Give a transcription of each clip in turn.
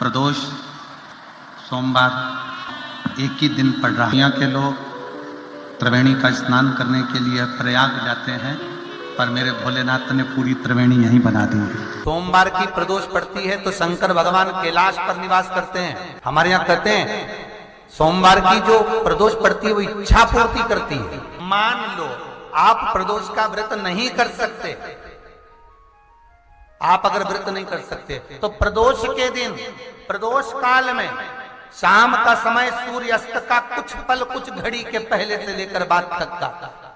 प्रदोष सोमवार एक ही दिन पड़ रहा है। यहाँ के लोग त्रिवेणी का स्नान करने के लिए प्रयाग जाते हैं, पर मेरे भोलेनाथ ने पूरी त्रिवेणी यहीं बना दी है। सोमवार की प्रदोष पड़ती है तो शंकर भगवान कैलाश पर निवास करते हैं। हमारे यहाँ कहते हैं सोमवार की जो प्रदोष पड़ती है वो इच्छा पूर्ति करती है। मान लो आप प्रदोष का व्रत नहीं कर सकते, आप अगर व्रत नहीं कर सकते तो प्रदोष के दिन, प्रदोष काल में शाम का समय सूर्यास्त का कुछ पल, कुछ घड़ी के पहले से लेकर बाद तक का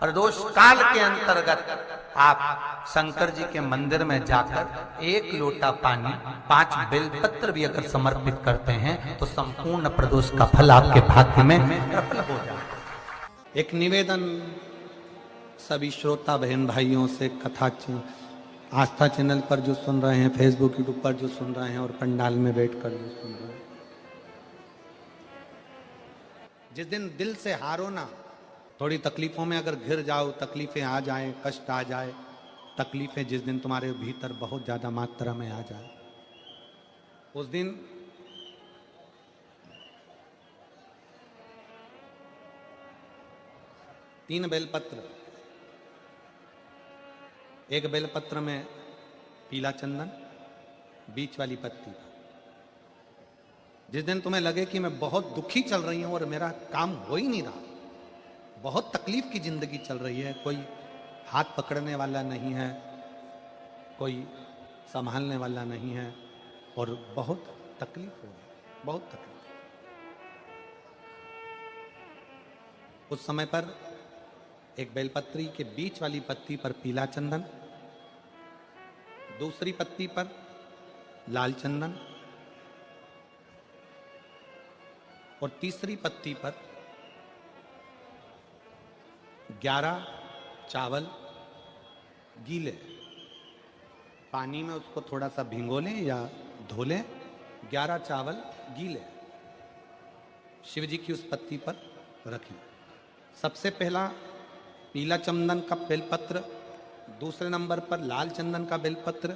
प्रदोष काल के अंतर्गत आप शंकर जी के मंदिर में जाकर 1 लोटा पानी 5 बेलपत्र भी अगर समर्पित करते हैं तो संपूर्ण प्रदोष का फल आपके भाग्य में प्रबल हो जाए। एक निवेदन सभी श्रोता बहन भाइयों से, कथा आस्था चैनल पर जो सुन रहे हैं, फेसबुक यूट्यूब पर जो सुन रहे हैं और पंडाल में बैठकर जो सुन रहे हैं, जिस दिन दिल से हारो ना, थोड़ी तकलीफों में अगर घिर जाओ, तकलीफें आ जाए, कष्ट आ जाए, तकलीफें जिस दिन तुम्हारे भीतर बहुत ज्यादा मात्रा में आ जाए, उस दिन तीन बेलपत्र, एक बेलपत्र में पीला चंदन, बीच वाली पत्ती। जिस दिन तुम्हें लगे कि मैं बहुत दुखी चल रही हूं और मेरा काम हो ही नहीं रहा, बहुत तकलीफ की जिंदगी चल रही है, कोई हाथ पकड़ने वाला नहीं है, कोई संभालने वाला नहीं है और बहुत तकलीफ हो रही, बहुत तकलीफ। उस समय पर एक बेलपत्री के बीच वाली पत्ती पर पीला चंदन, दूसरी पत्ती पर लाल चंदन और तीसरी पत्ती पर 11 चावल गीले, पानी में उसको थोड़ा सा भिगो लें या धो लें, 11 चावल गीले शिव जी की उस पत्ती पर रखें। सबसे पहला पीला चंदन का बेलपत्र, दूसरे नंबर पर लाल चंदन का बेलपत्र,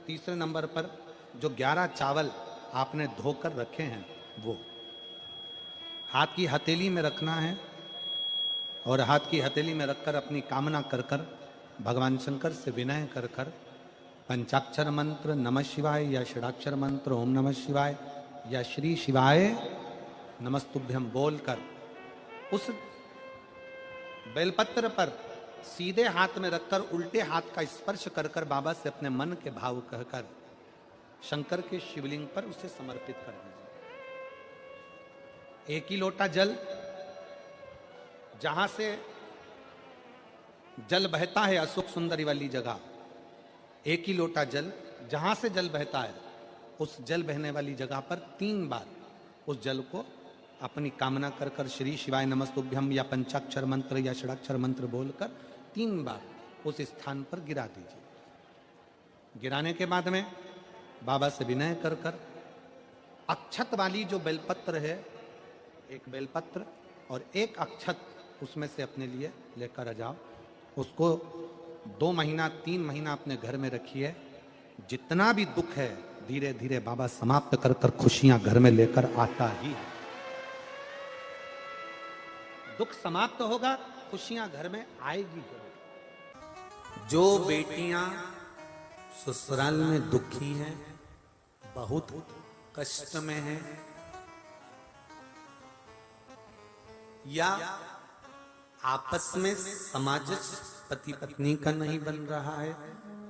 तीसरे नंबर पर जो 11 चावल आपने धोकर रखे हैं वो हाथ की हथेली में रखना है और हाथ की हथेली में रखकर अपनी कामना कर कर भगवान शंकर से विनय कर कर पंचाक्षर मंत्र नमः शिवाय या षडाक्षर मंत्र ओम नमः शिवाय या श्री शिवाय नमस्तुभ्यम बोलकर उस बेलपत्र पर सीधे हाथ में रखकर उल्टे हाथ का स्पर्श कर कर बाबा से अपने मन के भाव कहकर शंकर के शिवलिंग पर उसे समर्पित कर दीजिए। 1 ही लोटा जल, जहां से जल बहता है अशोक सुंदरी वाली जगह, 1 ही लोटा जल, जहां से जल बहता है उस जल बहने वाली जगह पर 3 बार उस जल को अपनी कामना कर कर श्री शिवाय नमस्तुभ्यम या पंचाक्षर मंत्र या षडाक्षर मंत्र बोलकर 3 बार उस स्थान पर गिरा दीजिए। गिराने के बाद में बाबा से विनय कर कर अक्षत वाली जो बेलपत्र है, एक बेलपत्र और एक अक्षत उसमें से अपने लिए लेकर आ जाओ। उसको 2 महीना 3 महीना अपने घर में रखिए। जितना भी दुख है धीरे धीरे बाबा समाप्त कर कर खुशियां घर में लेकर आता ही है। दुख समाप्त होगा, खुशियां घर में आएगी जरूर। जो बेटियां ससुराल में दुखी हैं, बहुत कष्ट में हैं, या आपस में सामंजस्य पति पत्नी का नहीं बन रहा है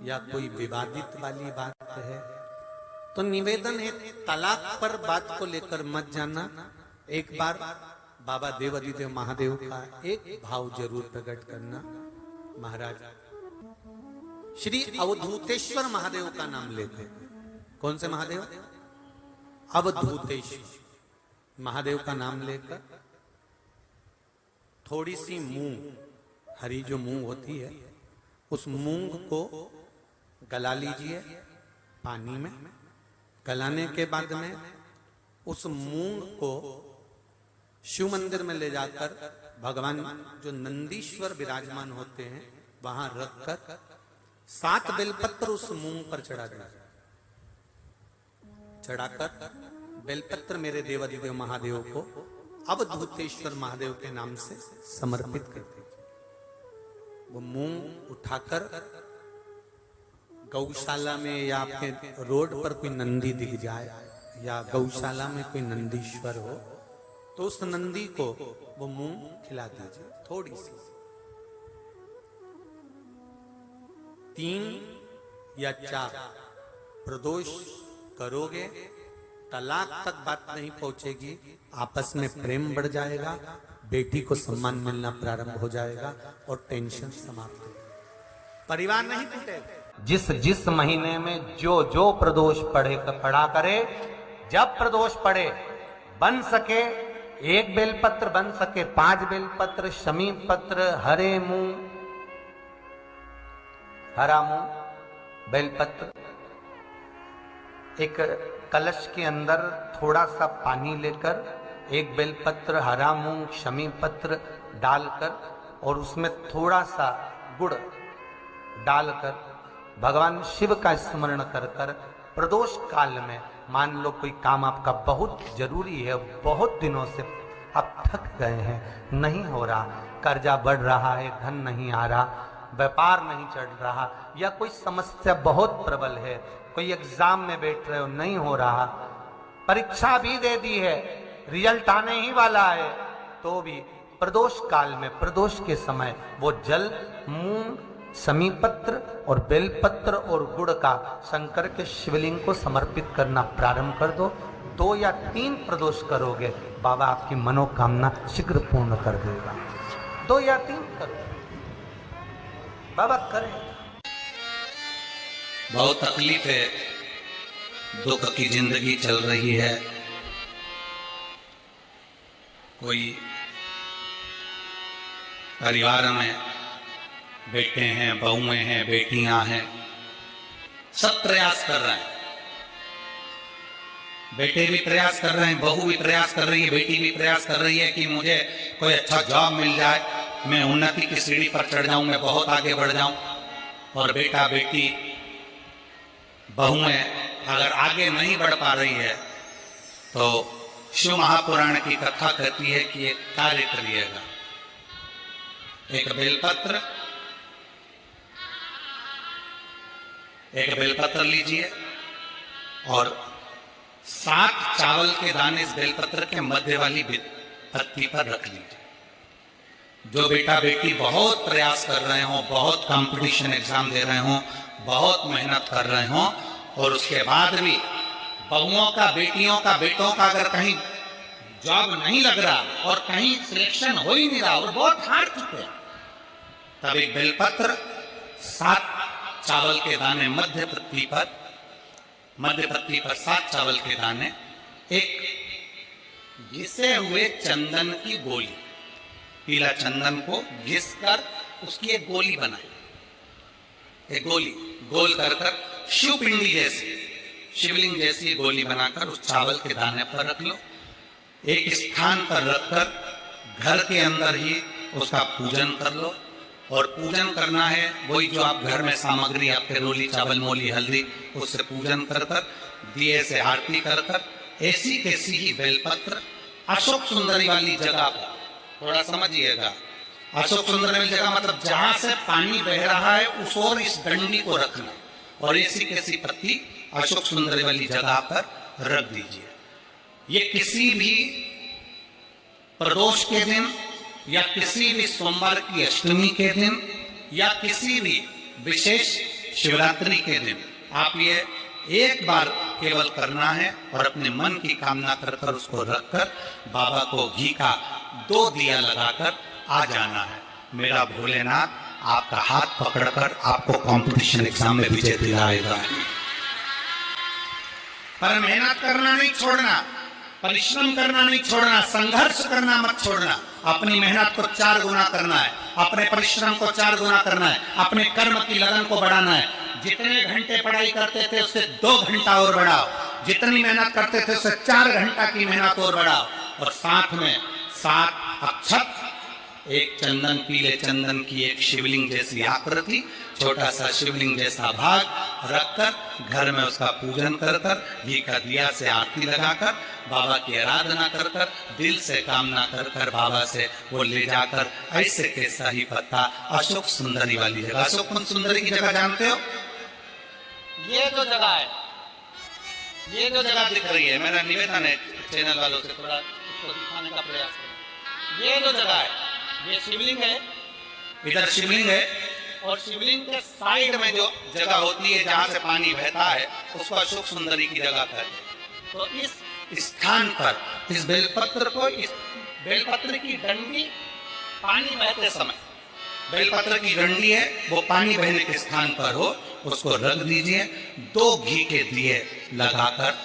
या कोई विवादित वाली बात है, तो निवेदन है तलाक पर बात को लेकर मत जाना। एक बार बाबा देवाधिदेव महादेव का एक भाव जरूर प्रकट करना। महाराज श्री अवधूतेश्वर महादेव का नाम लेते। कौन से महादेव? अवधूतेश्वर महादेव का नाम लेकर थोड़ी सी मूंग, हरी जो मूंग होती है, उस मूंग को गला लीजिए पानी में। गलाने के बाद में उस मूंग को शिव मंदिर में ले जाकर भगवान जो नंदीश्वर विराजमान होते हैं वहां रखकर 7 बेलपत्र उस मूंग पर चढ़ा दिया। चढ़ाकर बेलपत्र मेरे देवाधिदेव महादेव को अवधूतेश्वर महादेव के नाम से समर्पित कर दीजिए। वो मूंग उठाकर गौशाला में या आपके रोड पर कोई नंदी दिख जाए या गौशाला में कोई नंदीश्वर हो तो उस नंदी को वो मूंग खिला दीजिए थोड़ी सी। 3 या 4 प्रदोष करोगे, तलाक तक बात नहीं पहुंचेगी, आपस में प्रेम बढ़ जाएगा, बेटी को सम्मान मिलना प्रारंभ हो जाएगा और टेंशन समाप्त हो जाएगा, परिवार नहीं टूटेगा। जिस महीने में जो प्रदोष पढ़ा करे, जब प्रदोष पड़े, बन सके 1 बेलपत्र, बन सके 5 बेलपत्र, शमी पत्र, हरा मूंग बेलपत्र, एक कलश के अंदर थोड़ा सा पानी लेकर 1 बेलपत्र, हरा मूंग, शमी पत्र डालकर और उसमें थोड़ा सा गुड़ डालकर भगवान शिव का स्मरण कर कर प्रदोष काल में, मान लो कोई काम आपका बहुत जरूरी है, बहुत दिनों से आप थक गए हैं, नहीं हो रहा, कर्जा बढ़ रहा है, धन नहीं आ रहा, व्यापार नहीं चढ़ रहा, या कोई समस्या बहुत प्रबल है, कोई एग्जाम में बैठ रहे हो नहीं हो रहा, परीक्षा भी दे दी है, रिजल्ट आने ही वाला है, तो भी प्रदोष काल में, प्रदोष के समय वो जल मूंग, शमी पत्र और बेलपत्र और गुड़ का शंकर के शिवलिंग को समर्पित करना प्रारंभ कर दो। 2 या 3 प्रदोष करोगे, बाबा आपकी मनोकामना शीघ्र पूर्ण कर देगा। 2 या 3 करो, बाबा करें। बहुत तकलीफ है, दुख की जिंदगी चल रही है, कोई परिवार में बेटे हैं, बहुएं हैं, बेटियां हैं, सब प्रयास कर रहे हैं, बेटे भी प्रयास कर रहे हैं, बहू भी प्रयास कर रही है, बेटी भी प्रयास कर रही है कि मुझे कोई अच्छा जॉब मिल जाए, मैं उन्नति की सीढ़ी पर चढ़ जाऊं, मैं बहुत आगे बढ़ जाऊं। और बेटा बेटी बहुएं अगर आगे नहीं बढ़ पा रही है तो शिव महापुराण की कथा कहती है कि एक कार्य करिएगा, एक बेलपत्र लीजिए और 7 चावल के दाने इस बेलपत्र के मध्य वाली पत्ती पर रख लीजिए। जो बेटा बेटी बहुत प्रयास कर रहे हो, बहुत कंपटीशन एग्जाम दे रहे हो, बहुत मेहनत कर रहे हो और उसके बाद भी बहुओं का, बेटियों का, बेटों का अगर कहीं जॉब नहीं लग रहा और कहीं सिलेक्शन हो ही नहीं रहा और बहुत हार चुके हैं, तब एक बेलपत्र 7 चावल के दाने मध्य पत्ती पर 7 चावल के दाने, एक घिसे हुए चंदन की गोली, पीला चंदन को घिस कर उसकी एक गोली बनाई, एक गोली गोल कर शिवपिंडी जैसी, शिवलिंग जैसी गोली बनाकर उस चावल के दाने पर रख लो। एक स्थान पर रखकर घर के अंदर ही उसका पूजन कर लो। और पूजन करना है वही जो आप घर में सामग्री, आपके रोली, चावल, मोली, हल्दी, उससे पूजन कर दिए से आरती कर ऐसी कैसी ही बेलपत्र अशोक सुंदरी वाली जगह पर, थोड़ा समझिएगा, अशोक सुंदरी वाली जगह मतलब जहां से पानी बह रहा है उस ओर इस डंडी को रखना और ऐसी कैसी पत्ती अशोक सुंदरी वाली जगह पर रख दीजिए। ये किसी भी प्रदोष के दिन या किसी भी सोमवार की अष्टमी के दिन या किसी भी विशेष शिवरात्रि के दिन आप ये एक बार केवल करना है और अपने मन की कामना कर उसको रखकर बाबा को घी का 2 दिया लगाकर आ जाना है। मेरा भोलेनाथ आपका हाथ पकड़कर आपको कंपटीशन एग्जाम में विजय दिलाएगा। पर मेहनत करना नहीं छोड़ना, परिश्रम करना नहीं छोड़ना, संघर्ष करना मत छोड़ना। अपनी मेहनत को 4 गुना करना है, अपने परिश्रम को 4 गुना करना है, अपने कर्म की लगन को बढ़ाना है। जितने घंटे पढ़ाई करते थे उससे 2 घंटा और बढ़ाओ, जितनी मेहनत करते थे उससे 4 घंटा की मेहनत और बढ़ाओ और साथ में 7 अक्षत एक चंदन, पीले चंदन की एक शिवलिंग जैसी आकृति, छोटा सा शिवलिंग जैसा भाग रखकर घर में उसका पूजन कर कर, घी का दिया से आरती लगाकर, बाबा की आराधना कर कर, दिल से कामना कर कर बाबा से वो ले जाकर ऐसे के सही पत्ता अशोक सुंदरी वाली जगह, अशोक कुंज सुंदरी की जगह जानते हो? ये जो जगह है, ये जो जगह दिख रही है, मेरा निवेदन है चैनल वालों से थोड़ा इसको दिखाने का प्रयास करें। ये जो जगह है, ये शिवलिंग है, इधर शिवलिंग है, और शिवलिंग के साइड में जो जगह होती है जहां से पानी बहता है उसको अशोक सुंदरी की जगह कहते हैं। तो इस स्थान पर इस बेलपत्र को, इस बेलपत्र की डंडी पानी बहते समय, बेलपत्र की डंडी है वो पानी बहने के स्थान पर हो, उसको रख दीजिए। 2 घी के दिए लगाकर,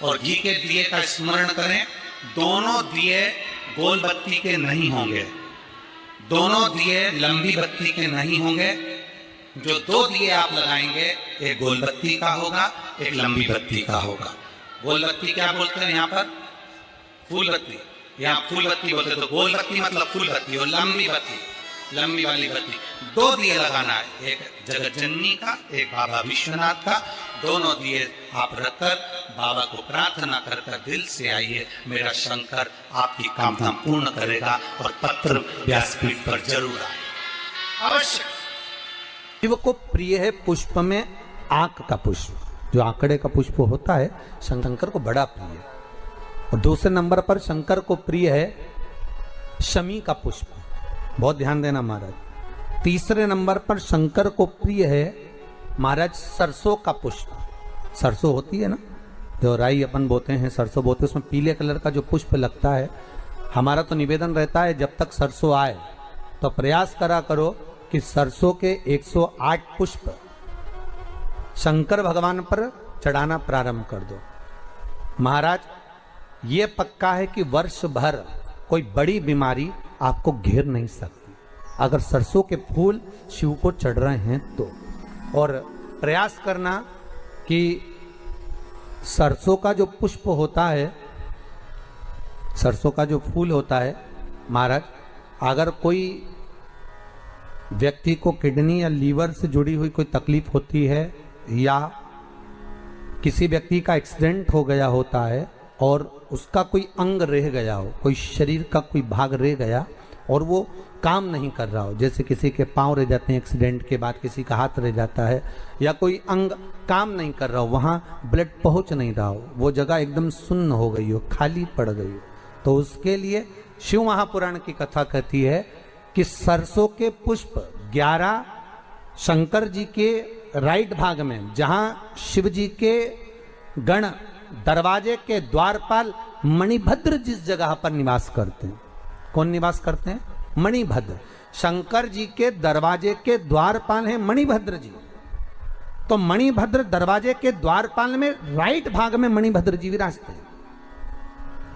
और घी के दिए का स्मरण करें। दोनों दिए गोल बत्ती के नहीं होंगे, दोनों दिए लंबी बत्ती के नहीं होंगे। जो 2 दिए आप लगाएंगे, एक गोल बत्ती का होगा, एक लंबी बत्ती का होगा। गोल बत्ती क्या बोलते हैं यहाँ पर? फूल बत्ती। यहाँ फूल बत्ती बोलते, तो गोल बत्ती मतलब फूल बत्ती, और लंबी बत्ती, लंबी वाली बत्ती। 2 दिए लगाना है, एक जगत जननी का, एक बाबा विश्वनाथ का। दोनों दिए आप रखकर बाबा को प्रार्थना कर कर दिल से आइए, मेरा शंकर आपकी कामना पूर्ण करेगा, और पत्र व्यासपीठ पर जरूर आए अवश्य। शिव को प्रिय है पुष्प में आंक का पुष्प, जो आंकड़े का पुष्प होता है शंकर को बड़ा प्रिय है। और दूसरे नंबर पर शंकर को प्रिय है शमी का पुष्प, बहुत ध्यान देना महाराज। तीसरे नंबर पर शंकर को प्रिय है महाराज सरसों का पुष्प। सरसों होती है ना, जो राई अपन बोते हैं, सरसों बोते हैं, उसमें पीले कलर का जो पुष्प लगता है। हमारा तो निवेदन रहता है जब तक सरसों आए तो प्रयास करा करो कि सरसों के 108 पुष्प शंकर भगवान पर चढ़ाना प्रारंभ कर दो। महाराज ये पक्का है कि वर्ष भर कोई बड़ी बीमारी आपको घेर नहीं सकती अगर सरसों के फूल शिव को चढ़ रहे हैं तो। और प्रयास करना कि सरसों का जो पुष्प होता है, सरसों का जो फूल होता है महाराज, अगर कोई व्यक्ति को किडनी या लीवर से जुड़ी हुई कोई तकलीफ होती है, या किसी व्यक्ति का एक्सीडेंट हो गया होता है और उसका कोई अंग रह गया हो, कोई शरीर का कोई भाग रह गया और वो काम नहीं कर रहा हो, जैसे किसी के पांव रह जाते हैं एक्सीडेंट के बाद, किसी का हाथ रह जाता है, या कोई अंग काम नहीं कर रहा हो, वहाँ ब्लड पहुँच नहीं रहा हो, वो जगह एकदम सुन्न हो गई हो, खाली पड़ गई हो, तो उसके लिए शिव महापुराण की कथा कहती है कि सरसों के पुष्प 11 शंकर जी के राइट भाग में, जहाँ शिव जी के गण दरवाजे के द्वारपाल मणिभद्र जिस जगह पर निवास करते हैं, कौन निवास करते हैं? मणिभद्र। शंकर जी के दरवाजे के द्वारपाल हैं मणिभद्र जी। तो मणिभद्र दरवाजे के द्वारपाल में राइट भाग में मणिभद्र जी विराजते हैं।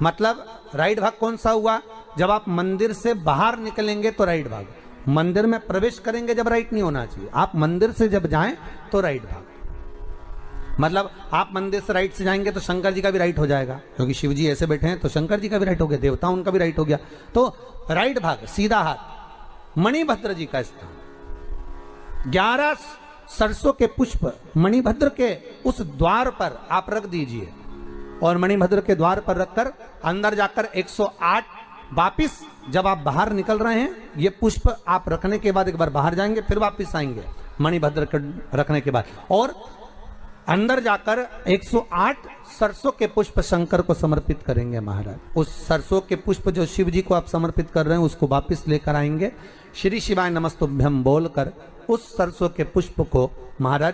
मतलब राइट भाग कौन सा हुआ? जब आप मंदिर से बाहर निकलेंगे तो राइट भाग, मंदिर में प्रवेश करेंगे जब राइट नहीं होना चाहिए, आप मंदिर से जब जाएं तो राइट भाग। मतलब आप मंदिर से राइट से जाएंगे तो शंकर जी का भी राइट हो जाएगा, क्योंकि शिव जी ऐसे बैठे हैं तो शंकर जी का भी राइट हो गया, देवता उनका भी राइट हो गया, तो राइट भाग सीधा हाथ मणिभद्र जी का स्थान। 11 सरसों के पुष्प मणिभद्र के उस द्वार पर आप रख दीजिए, और मणिभद्र के द्वार पर रखकर अंदर जाकर 108 वापिस जब आप बाहर निकल रहे हैं, ये पुष्प आप रखने के बाद एक बार बाहर जाएंगे, फिर वापिस आएंगे मणिभद्र के रखने के बाद, और अंदर जाकर 108 सरसों के पुष्प शंकर को समर्पित करेंगे महाराज। उस सरसों के पुष्प जो शिव जी को आप समर्पित कर रहे हैं उसको वापिस लेकर आएंगे, श्री शिवाय नमस्तुभ्यम बोलकर उस सरसों के पुष्प को महाराज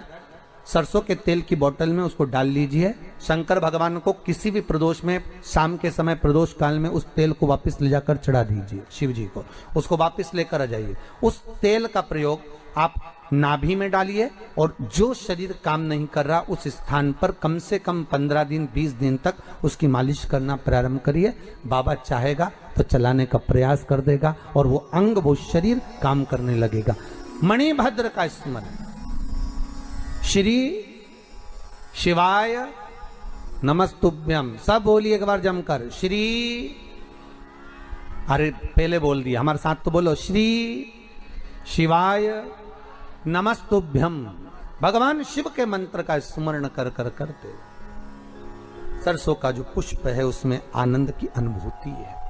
सरसों के तेल की बोतल में उसको डाल लीजिए। शंकर भगवान को किसी भी प्रदोष में, शाम के समय प्रदोष काल में उस तेल को वापस ले जाकर चढ़ा दीजिए शिव जी को, उसको वापस लेकर आ जाइए। उस तेल का प्रयोग आप नाभि में डालिए, और जो शरीर काम नहीं कर रहा उस स्थान पर कम से कम 15 दिन 20 दिन तक उसकी मालिश करना प्रारंभ करिए। बाबा चाहेगा तो चलाने का प्रयास कर देगा और वो अंग, वो शरीर काम करने लगेगा। मणिभद्र का स्मरण, श्री शिवाय नमस्तुभ्यम, सब बोलिए एक बार जमकर, श्री अरे पहले बोल दिया, हमारे साथ तो बोलो, श्री शिवाय नमस्तुभ्यम। भगवान शिव के मंत्र का स्मरण कर कर करते सरसों का जो पुष्प है उसमें आनंद की अनुभूति है।